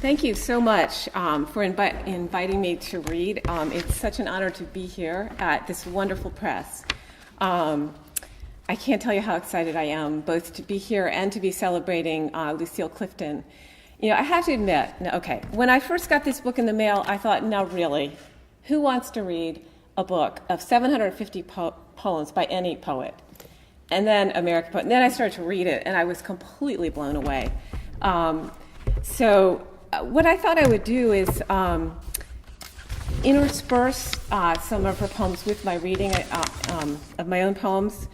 Thank you so much for inviting me to read. It's such an honor to be here at this wonderful press. I can't tell you how excited I am, both to be here and to be celebrating Lucille Clifton. You know, I have to admit, when I first got this book in the mail, I thought, now really, who wants to read a book of 750 poems by any poet? And then American poet. And then I started to read it, and I was completely blown away. So what I thought I would do is intersperse some of her poems with my reading of my own poems.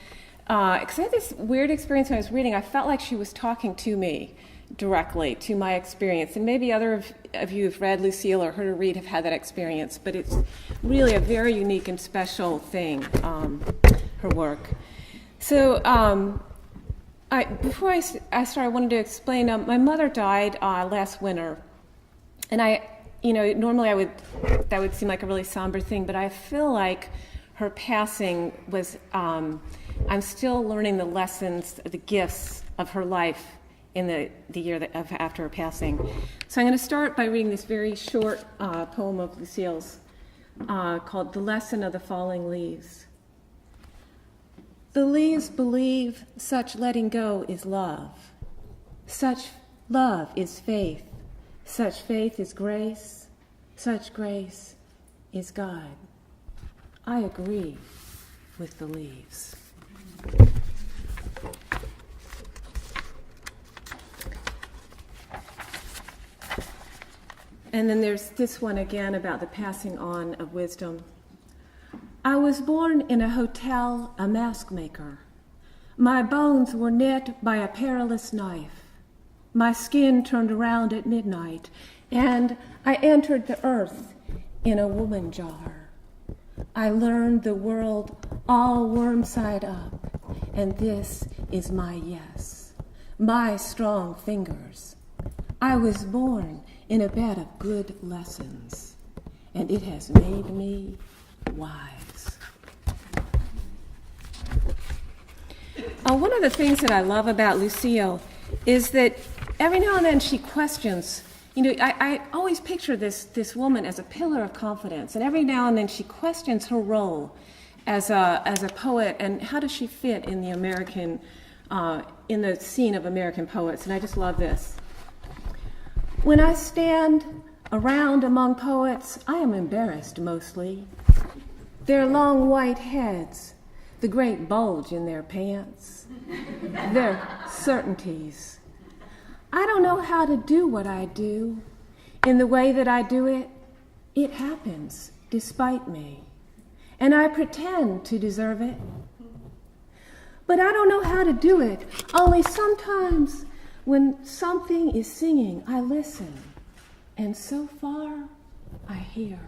Because I had this weird experience when I was reading. I felt like she was talking to me directly, to my experience. And maybe other of you who've read Lucille or heard her read have had that experience. But it's really a very unique and special thing, her work. So before I start, I wanted to explain, my mother died last winter. And normally that would seem like a really somber thing, but I feel like her passing was, I'm still learning the lessons, the gifts of her life in the year after her passing. So I'm going to start by reading this very short poem of Lucille's called The Lesson of the Falling Leaves. The leaves believe such letting go is love. Such love is faith. Such faith is grace. Such grace is God. I agree with the leaves. And then there's this one again about the passing on of wisdom. I was born in a hotel, a mask maker. My bones were knit by a perilous knife. My skin turned around at midnight, and I entered the earth in a woman jar. I learned the world all worm side up, and this is my yes, my strong fingers. I was born in a bed of good lessons, and it has made me wise. One of the things that I love about Lucille is that every now and then she questions. I always picture this woman as a pillar of confidence, and every now and then she questions her role as a poet and how does she fit in the in the scene of American poets. And I just love this. When I stand around among poets, I am embarrassed mostly. Their long white heads, the great bulge in their pants, their certainties. I don't know how to do what I do. In the way that I do it, it happens despite me. And I pretend to deserve it. But I don't know how to do it. Only sometimes when something is singing, I listen. And so far, I hear.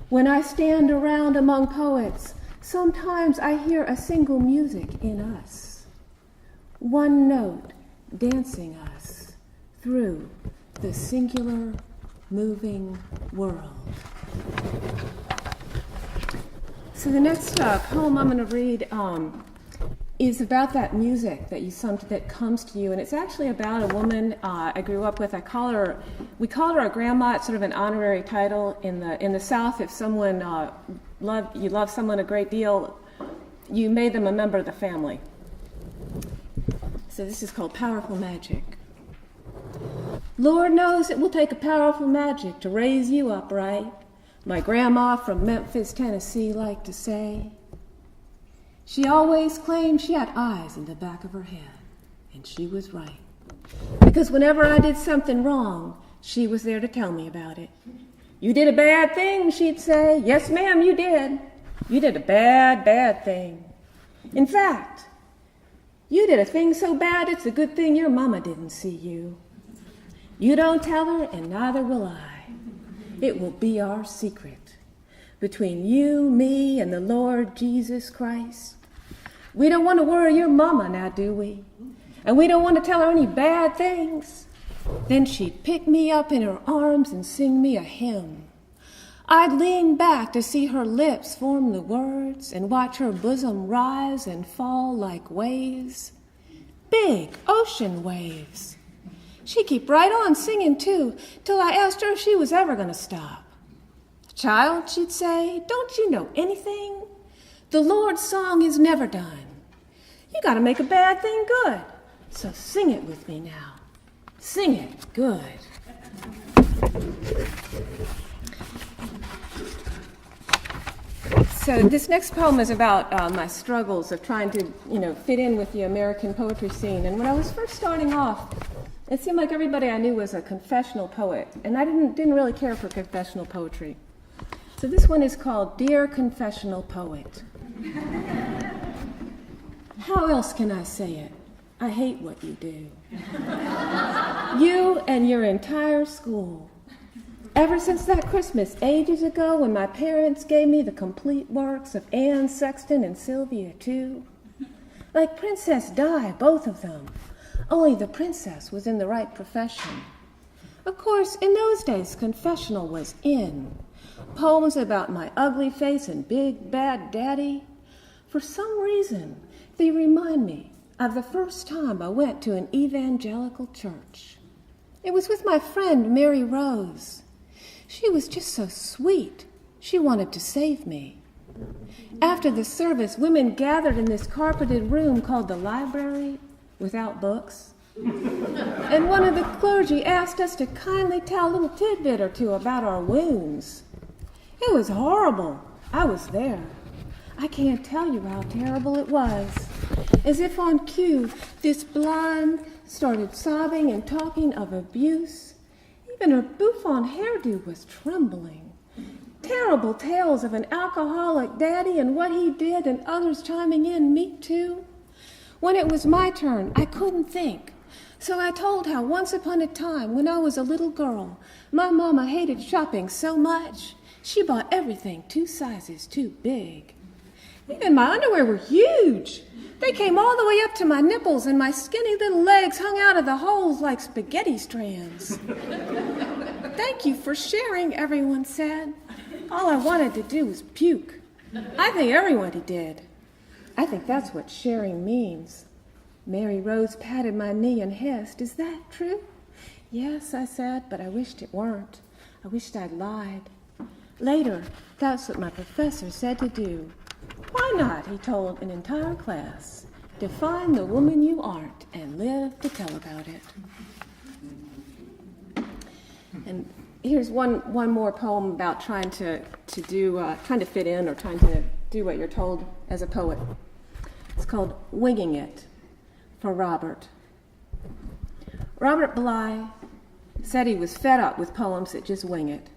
When I stand around among poets, sometimes I hear a single music in us. One note dancing us through the singular moving world. So the next poem I'm going to read is about that music that comes to you, and it's actually about a woman I grew up with. We called her a grandma. It's sort of an honorary title in the South. If someone you love someone a great deal, you made them a member of the family. So this is called Powerful Magic. Lord knows it will take a powerful magic to raise you upright. My grandma from Memphis, Tennessee, liked to say. She always claimed she had eyes in the back of her head, and she was right. Because whenever I did something wrong, she was there to tell me about it. You did a bad thing, she'd say. Yes, ma'am, you did. You did a bad, bad thing. In fact, you did a thing so bad, it's a good thing your mama didn't see you. You don't tell her, and neither will I. It will be our secret between you, me, and the Lord Jesus Christ. We don't want to worry your mama now, do we? And we don't want to tell her any bad things. Then she'd pick me up in her arms and sing me a hymn. I'd lean back to see her lips form the words and watch her bosom rise and fall like waves, big ocean waves. She'd keep right on singing, too, till I asked her if she was ever going to stop. "Child," she'd say, "don't you know anything? The Lord's song is never done. You got to make a bad thing good. So sing it with me now. Sing it good." So this next poem is about my struggles of trying to, fit in with the American poetry scene. And when I was first starting off, it seemed like everybody I knew was a confessional poet, and I didn't really care for confessional poetry. So this one is called Dear Confessional Poet. How else can I say it? I hate what you do. You and your entire school. Ever since that Christmas ages ago when my parents gave me the complete works of Anne Sexton and Sylvia too. Like Princess Di, both of them. Only the princess was in the right profession. Of course, in those days, confessional was in. Poems about my ugly face and big bad daddy. For some reason, they remind me of the first time I went to an evangelical church. It was with my friend Mary Rose. She was just so sweet. She wanted to save me. After the service, women gathered in this carpeted room called the library, without books. And one of the clergy asked us to kindly tell a little tidbit or two about our wounds. It was horrible. I was there. I can't tell you how terrible it was. As if on cue, this blonde started sobbing and talking of abuse. Even her bouffant hairdo was trembling. Terrible tales of an alcoholic daddy and what he did, and others chiming in, me too. When it was my turn, I couldn't think. So I told how once upon a time, when I was a little girl, my mama hated shopping so much, she bought everything 2 sizes too big. Even my underwear were huge. They came all the way up to my nipples, and my skinny little legs hung out of the holes like spaghetti strands. "Thank you for sharing," everyone said. All I wanted to do was puke. I think everybody did. I think that's what sharing means. Mary Rose patted my knee and hissed, "Is that true?" "Yes," I said, but I wished it weren't. I wished I'd lied. Later, that's what my professor said to do. "Why not," he told an entire class, "define the woman you aren't and live to tell about it." And here's one more poem about trying to fit in or trying to do what you're told as a poet. It's called Winging It, for Robert. Robert Bly said he was fed up with poems that just wing it,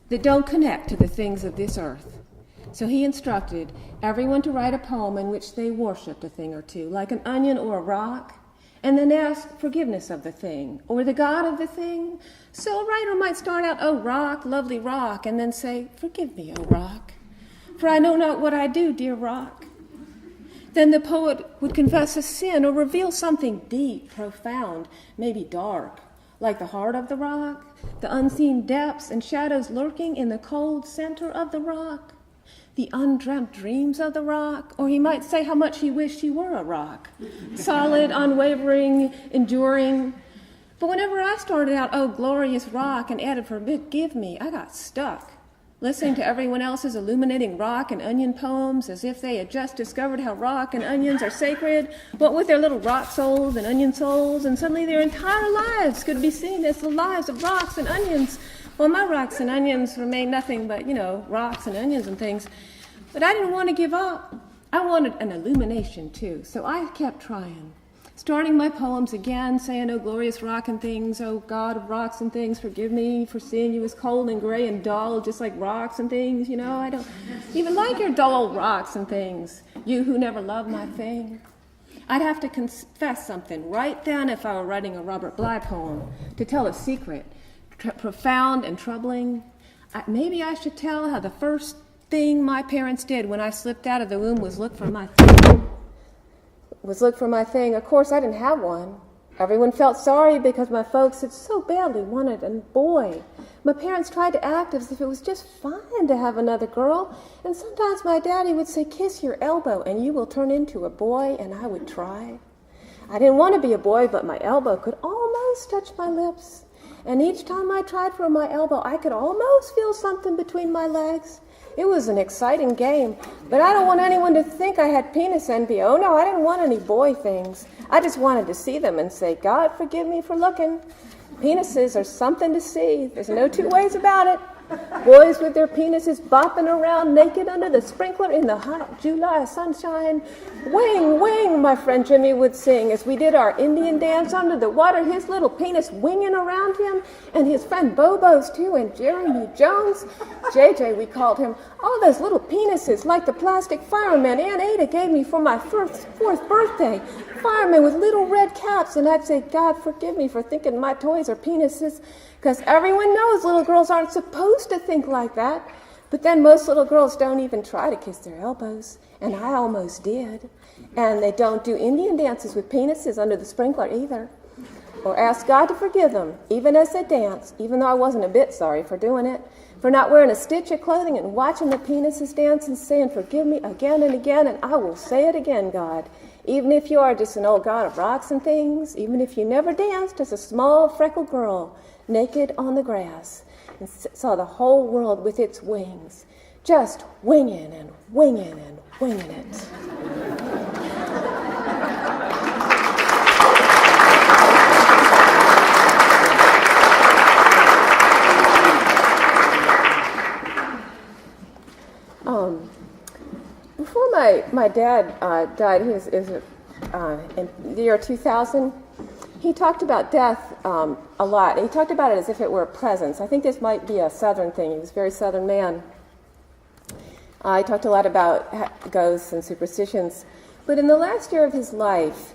that don't connect to the things of this earth. So he instructed everyone to write a poem in which they worshipped a thing or two, like an onion or a rock, and then ask forgiveness of the thing, or the God of the thing. So a writer might start out, "Oh, rock, lovely rock," and then say, "Forgive me, oh rock, for I know not what I do, dear rock." Then the poet would confess a sin or reveal something deep, profound, maybe dark, like the heart of the rock, the unseen depths and shadows lurking in the cold center of the rock, the undreamt dreams of the rock, or he might say how much he wished he were a rock, solid, unwavering, enduring. But whenever I started out, "Oh, glorious rock," and added, "Forgive me," I got stuck, listening to everyone else's illuminating rock and onion poems as if they had just discovered how rock and onions are sacred, what with their little rock souls and onion souls, and suddenly their entire lives could be seen as the lives of rocks and onions. Well, my rocks and onions remain nothing but, rocks and onions and things. But I didn't want to give up. I wanted an illumination, too, so I kept trying. Starting my poems again, saying, "Oh, glorious rock and things, oh, God of rocks and things, forgive me for seeing you as cold and gray and dull, just like rocks and things, I don't even like your dull old rocks and things, you who never loved my thing." I'd have to confess something right then if I were writing a Robert Bly poem, to tell a secret, profound and troubling. Maybe I should tell how the first thing my parents did when I slipped out of the womb was look for my thing. Of course, I didn't have one. Everyone felt sorry because my folks had so badly wanted a boy. My parents tried to act as if it was just fine to have another girl, and sometimes my daddy would say, "Kiss your elbow and you will turn into a boy," and I would try. I didn't want to be a boy, but my elbow could almost almost touch my lips. And each time I tried for my elbow, I could almost feel something between my legs. It was an exciting game, but I don't want anyone to think I had penis envy. Oh no, I didn't want any boy things. I just wanted to see them and say, God, forgive me for looking. Penises are something to see. There's no two ways about it. Boys with their penises bopping around naked under the sprinkler in the hot July sunshine. Wing, wing, my friend Jimmy would sing as we did our Indian dance under the water, his little penis winging around him, and his friend Bobo's too, and Jeremy Jones. JJ, we called him. All those little penises, like the plastic firemen Aunt Ada gave me for my fourth birthday. Firemen with little red caps, and I'd say, God, forgive me for thinking my toys are penises. Because everyone knows little girls aren't supposed to think like that. But then most little girls don't even try to kiss their elbows. And I almost did. And they don't do Indian dances with penises under the sprinkler either. Or ask God to forgive them, even as they dance, even though I wasn't a bit sorry for doing it. For not wearing a stitch of clothing and watching the penises dance and saying, forgive me again and again, and I will say it again, God. Even if you are just an old god of rocks and things, even if you never danced as a small freckled girl, naked on the grass, and saw the whole world with its wings, just winging and winging and winging it. Before my dad died, he was in the year 2000, he talked about death a lot. He talked about it as if it were a presence. I think this might be a Southern thing. He was a very Southern man. He talked a lot about ghosts and superstitions. But in the last year of his life,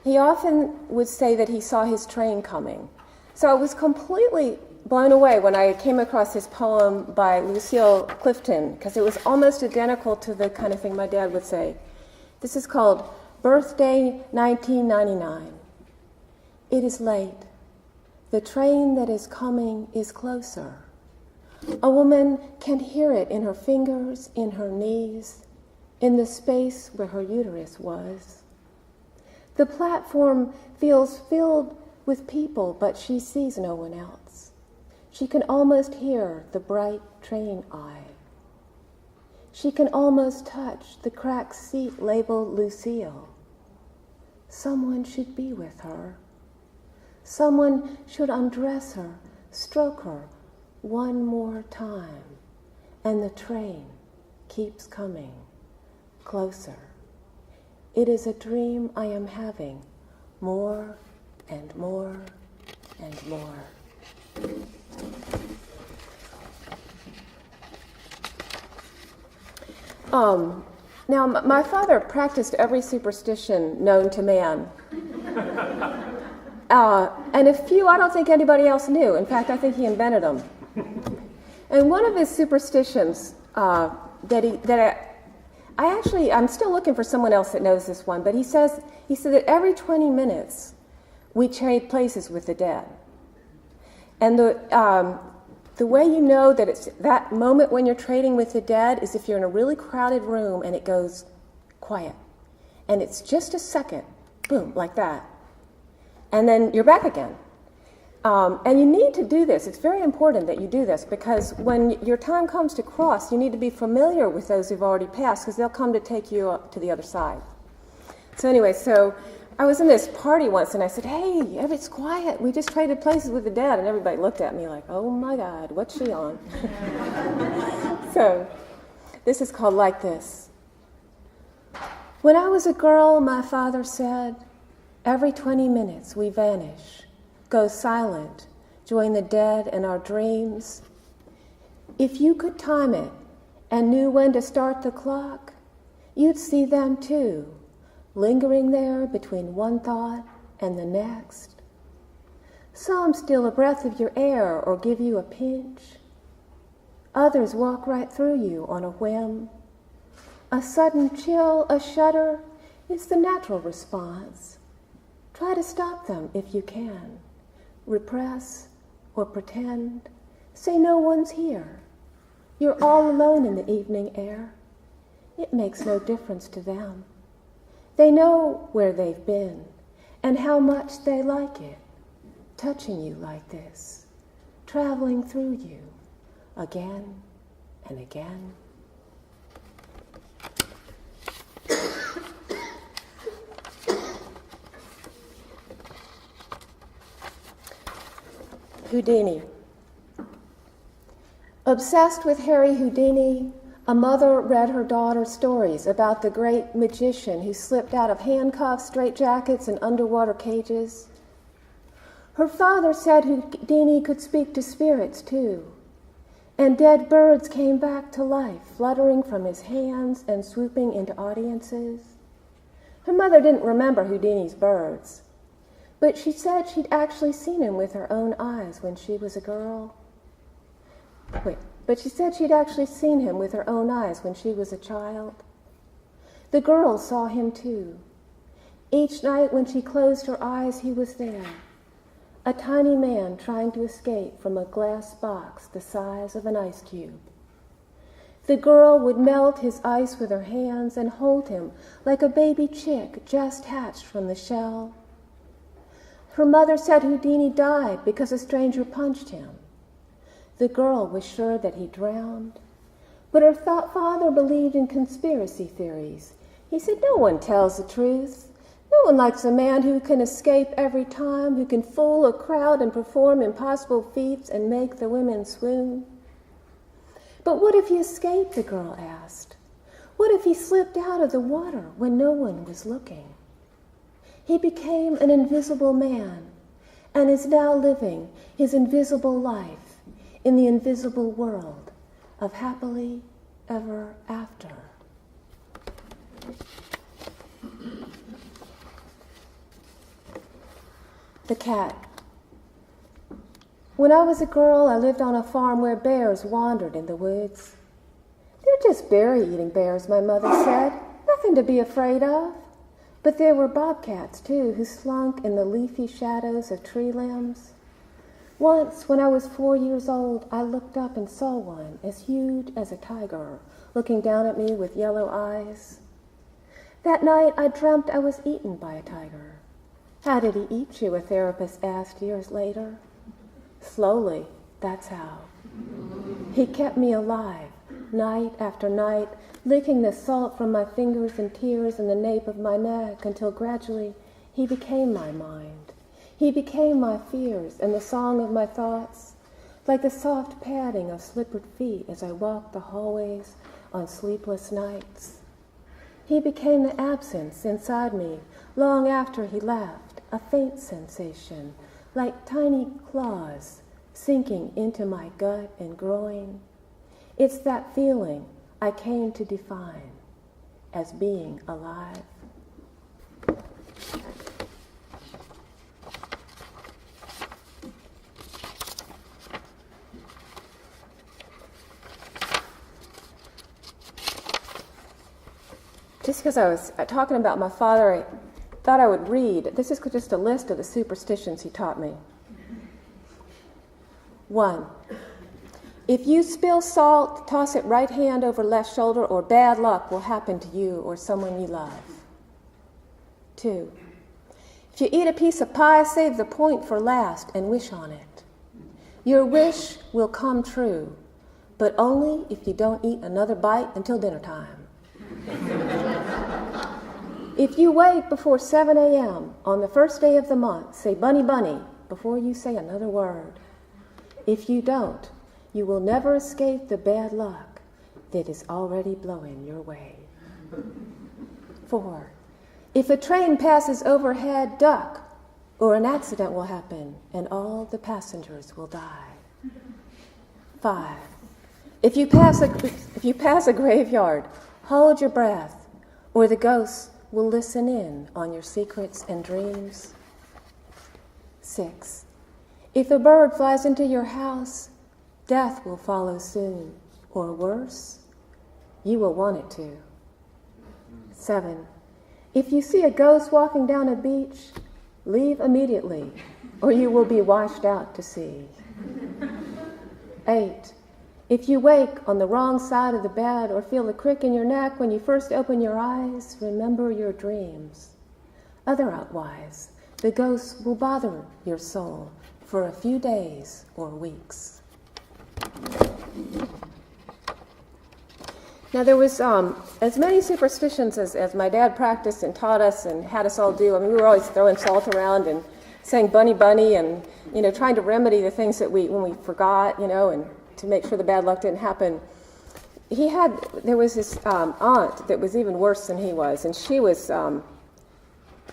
he often would say that he saw his train coming. So I was completely blown away when I came across this poem by Lucille Clifton, because it was almost identical to the kind of thing my dad would say. This is called Birthday 1999. It is late. The train that is coming is closer. A woman can hear it in her fingers, in her knees, in the space where her uterus was. The platform feels filled with people, but she sees no one else. She can almost hear the bright train eye. She can almost touch the cracked seat labeled Lucille. Someone should be with her. Someone should undress her, stroke her one more time, and the train keeps coming closer. It is a dream I am having more and more and more. Now, my father practiced every superstition known to man. And a few I don't think anybody else knew. In fact, I think he invented them. And one of his superstitions I'm still looking for someone else that knows this one, but he said that every 20 minutes we trade places with the dead. And the way you know that it's that moment when you're trading with the dead is if you're in a really crowded room and it goes quiet. And it's just a second, boom, like that. And then you're back again. And you need to do this. It's very important that you do this, because when your time comes to cross, you need to be familiar with those who've already passed, because they'll come to take you up to the other side. So anyway, I was in this party once, and I said, hey, it's quiet. We just traded places with the dead. And everybody looked at me like, oh, my God, what's she on? So this is called Like This. When I was a girl, my father said, every 20 minutes we vanish, go silent, join the dead in our dreams. If you could time it and knew when to start the clock, you'd see them too, lingering there between one thought and the next. Some steal a breath of your air or give you a pinch. Others walk right through you on a whim. A sudden chill, a shudder, is the natural response. Try to stop them if you can. Repress or pretend. Say no one's here. You're all alone in the evening air. It makes no difference to them. They know where they've been and how much they like it. touching you like this, traveling through you again and again. Houdini. Obsessed with Harry Houdini, a mother read her daughter stories about the great magician who slipped out of handcuffs, straitjackets, and underwater cages. Her father said Houdini could speak to spirits too, and dead birds came back to life, fluttering from his hands and swooping into audiences. Her mother didn't remember Houdini's birds, but she said she'd actually seen him with her own eyes when she was a girl. But she said she'd actually seen him with her own eyes when she was a child. The girl saw him too. Each night when she closed her eyes, he was there, a tiny man trying to escape from a glass box the size of an ice cube. The girl would melt his ice with her hands and hold him like a baby chick just hatched from the shell. Her mother said Houdini died because a stranger punched him. The girl was sure that he drowned, but her father believed in conspiracy theories. He said, "No one tells the truth. No one likes a man who can escape every time, who can fool a crowd and perform impossible feats and make the women swoon." "But what if he escaped?" the girl asked. "What if he slipped out of the water when no one was looking? He became an invisible man and is now living his invisible life in the invisible world of happily ever after." The cat. When I was a girl, I lived on a farm where bears wandered in the woods. "They're just berry-eating bears," my mother said. "Nothing to be afraid of." But there were bobcats, too, who slunk in the leafy shadows of tree limbs. Once, when I was 4 years old, I looked up and saw one as huge as a tiger, looking down at me with yellow eyes. That night, I dreamt I was eaten by a tiger. "How did he eat you?" a therapist asked years later. "Slowly, that's how. He kept me alive, night after night, licking the salt from my fingers and tears in the nape of my neck until gradually he became my mind. He became my fears and the song of my thoughts, like the soft padding of slippered feet as I walked the hallways on sleepless nights. He became the absence inside me long after he left, a faint sensation, like tiny claws sinking into my gut and groin. It's that feeling I came to define as being alive. Just because I was talking about my father, I thought I would read. This is just a list of the superstitions he taught me. 1. If you spill salt, toss it right hand over left shoulder, or bad luck will happen to you or someone you love. 2. If you eat a piece of pie, save the point for last and wish on it. Your wish will come true, but only if you don't eat another bite until dinner time. If you wake before 7 a.m. on the first day of the month, say bunny bunny before you say another word. If you don't, you will never escape the bad luck that is already blowing your way. 4. If a train passes overhead, duck, or an accident will happen and all the passengers will die. 5. If you pass a graveyard, hold your breath, or the ghosts will listen in on your secrets and dreams. 6. If a bird flies into your house, death will follow soon, or worse, you will want it to. 7. If you see a ghost walking down a beach, leave immediately, or you will be washed out to sea. 8. If you wake on the wrong side of the bed or feel a crick in your neck when you first open your eyes, remember your dreams. Otherwise, the ghosts will bother your soul for a few days or weeks. Now there was as many superstitions as my dad practiced and taught us and had us all do. I mean, we were always throwing salt around and saying bunny bunny and, trying to remedy the things that when we forgot, and to make sure the bad luck didn't happen. There was this aunt that was even worse than he was, and she was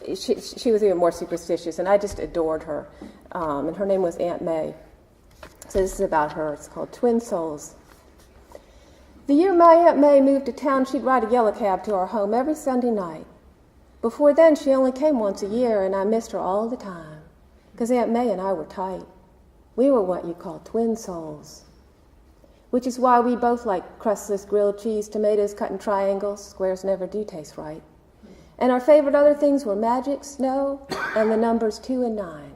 she was even more superstitious, and I just adored her. And her name was Aunt May. So this is about her. It's called Twin Souls. The year my Aunt May moved to town, she'd ride a yellow cab to our home every Sunday night. Before then, she only came once a year, and I missed her all the time, because Aunt May and I were tight. We were what you call twin souls, which is why we both like crustless grilled cheese, tomatoes cut in triangles. Squares never do taste right. And our favorite other things were magic, snow, and the numbers 2 and 9.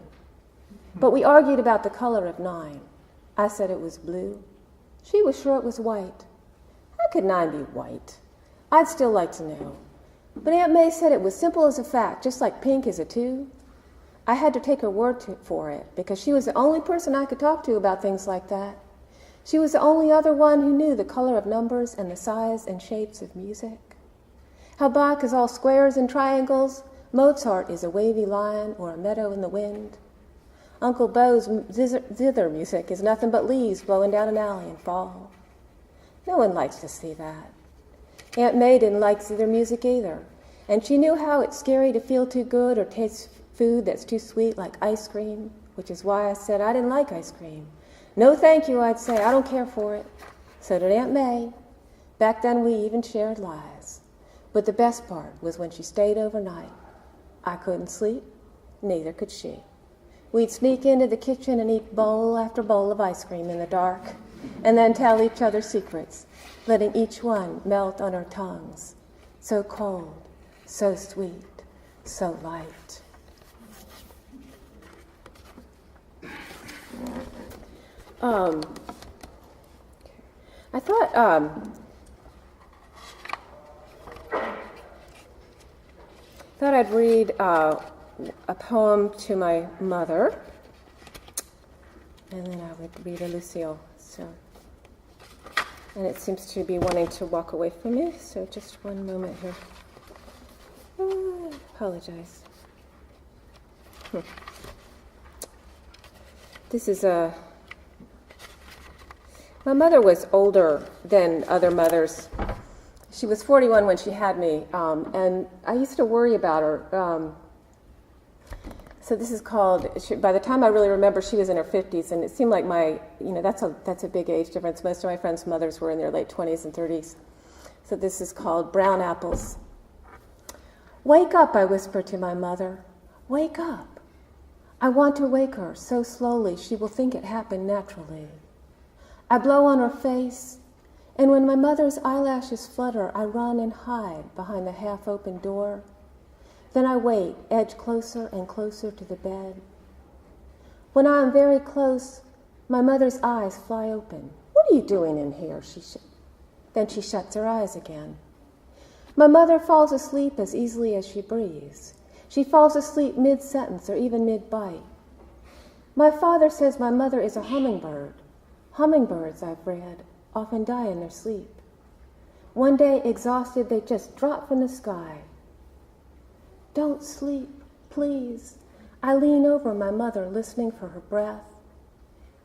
But we argued about the color of 9. I said it was blue. She was sure it was white. How could 9 be white? I'd still like to know. But Aunt May said it was simple as a fact, just like pink is a 2. I had to take her word for it, because she was the only person I could talk to about things like that. She was the only other one who knew the color of numbers and the size and shapes of music. How Bach is all squares and triangles, Mozart is a wavy line or a meadow in the wind. Uncle Bo's zither music is nothing but leaves blowing down an alley in fall. No one likes to see that. Aunt May didn't like zither music either, and she knew how it's scary to feel too good or taste food that's too sweet, like ice cream, which is why I said I didn't like ice cream. No thank you, I'd say, I don't care for it. So did Aunt May. Back then we even shared lies. But the best part was when she stayed overnight. I couldn't sleep, neither could she. We'd sneak into the kitchen and eat bowl after bowl of ice cream in the dark, and then tell each other secrets, letting each one melt on our tongues. So cold, so sweet, so light. I thought I'd read a poem to my mother, and then I would read a Lucille. And it seems to be wanting to walk away from me, so just one moment here. Apologize. This is my mother was older than other mothers. She was 41 when she had me, and I used to worry about her. So this is called, by the time I really remember, she was in her 50s, and it seemed like that's a big age difference. Most of my friends' mothers were in their late 20s and 30s. So this is called Brown Apples. Wake up, I whisper to my mother. Wake up. I want to wake her so slowly she will think it happened naturally. I blow on her face, and when my mother's eyelashes flutter, I run and hide behind the half-open door. Then I wait, edge closer and closer to the bed. When I am very close, my mother's eyes fly open. What are you doing in here? Then she shuts her eyes again. My mother falls asleep as easily as she breathes. She falls asleep mid-sentence or even mid-bite. My father says my mother is a hummingbird. Hummingbirds, I've read, often die in their sleep. One day, exhausted, they just drop from the sky. Don't sleep, please. I lean over my mother, listening for her breath.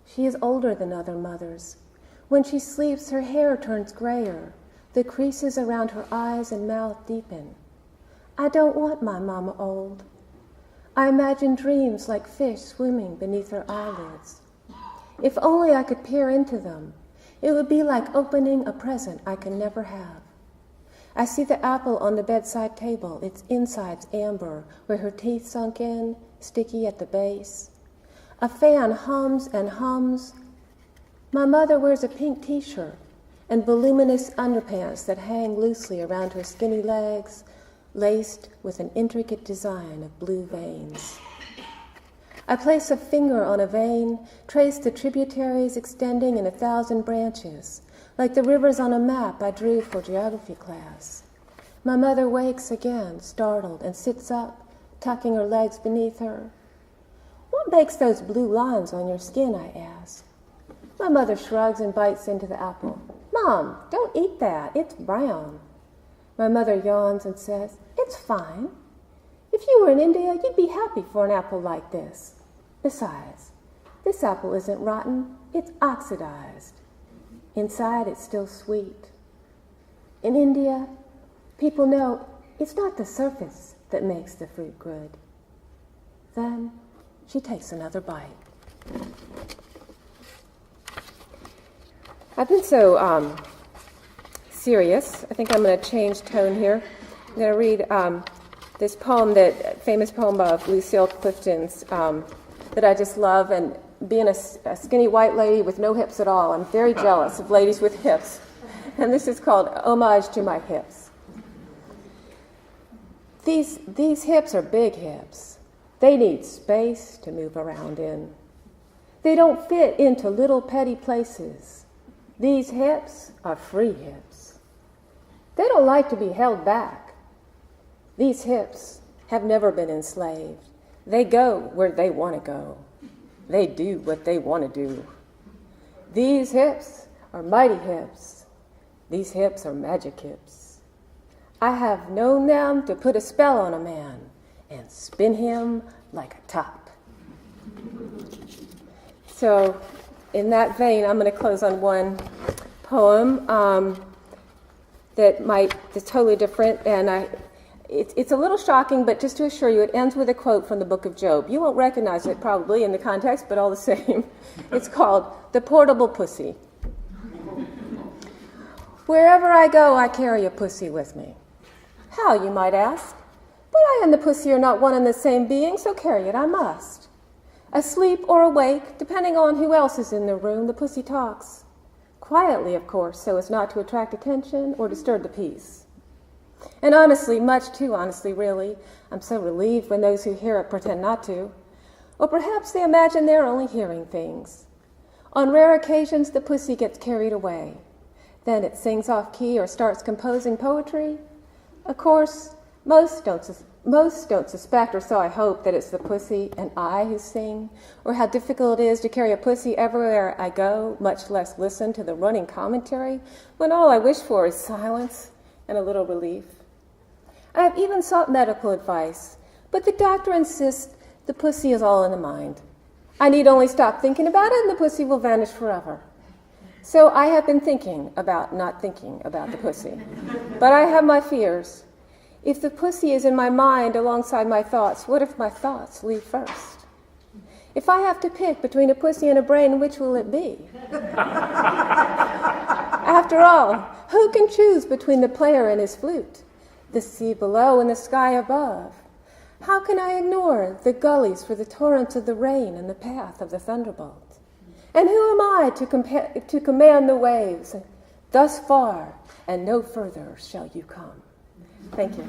She is older than other mothers. When she sleeps, her hair turns grayer. The creases around her eyes and mouth deepen. I don't want my mama old. I imagine dreams like fish swimming beneath her eyelids. If only I could peer into them, it would be like opening a present I can never have. I see the apple on the bedside table, its insides amber, where her teeth sunk in, sticky at the base. A fan hums and hums. My mother wears a pink t-shirt and voluminous underpants that hang loosely around her skinny legs, laced with an intricate design of blue veins. I place a finger on a vein, trace the tributaries extending in 1,000 branches, like the rivers on a map I drew for geography class. My mother wakes again, startled, and sits up, tucking her legs beneath her. What makes those blue lines on your skin, I ask. My mother shrugs and bites into the apple. Mom, don't eat that. It's brown. My mother yawns and says, it's fine. If you were in India, you'd be happy for an apple like this. Besides, this apple isn't rotten. It's oxidized. Inside, it's still sweet. In India, people know it's not the surface that makes the fruit good. Then she takes another bite. I've been so serious. I think I'm going to change tone here. I'm going to read this poem, famous poem of Lucille Clifton's, that I just love. And being a skinny white lady with no hips at all, I'm very jealous of ladies with hips. And this is called Homage to My Hips. These hips are big hips. They need space to move around in. They don't fit into little petty places. These hips are free hips. They don't like to be held back. These hips have never been enslaved. They go where they want to go. They do what they want to do. These hips are mighty hips. These hips are magic hips. I have known them to put a spell on a man and spin him like a top. So, in that vein, I'm going to close on one poem that's totally different, and it's a little shocking, but just to assure you, it ends with a quote from the book of Job. You won't recognize it probably in the context, but all the same. It's called The Portable Pussy. Wherever I go, I carry a pussy with me. How, you might ask? But I and the pussy are not one and the same being, so carry it I must. Asleep or awake, depending on who else is in the room, the pussy talks. Quietly, of course, so as not to attract attention or disturb the peace. And honestly, much too honestly, really, I'm so relieved when those who hear it pretend not to. Or perhaps they imagine they're only hearing things. On rare occasions, the pussy gets carried away. Then it sings off key or starts composing poetry. Of course, most don't suspect, or so I hope, that it's the pussy and I who sing, or how difficult it is to carry a pussy everywhere I go, much less listen to the running commentary, when all I wish for is silence and a little relief. I have even sought medical advice, but the doctor insists the pussy is all in the mind. I need only stop thinking about it and the pussy will vanish forever. So I have been thinking about not thinking about the pussy. But I have my fears. If the pussy is in my mind alongside my thoughts, what if my thoughts leave first? If I have to pick between a pussy and a brain, which will it be? After all, who can choose between the player and his flute, the sea below and the sky above? How can I ignore the gullies for the torrents of the rain and the path of the thunderbolt? And who am I to command the waves? Thus far and no further shall you come. Thank you.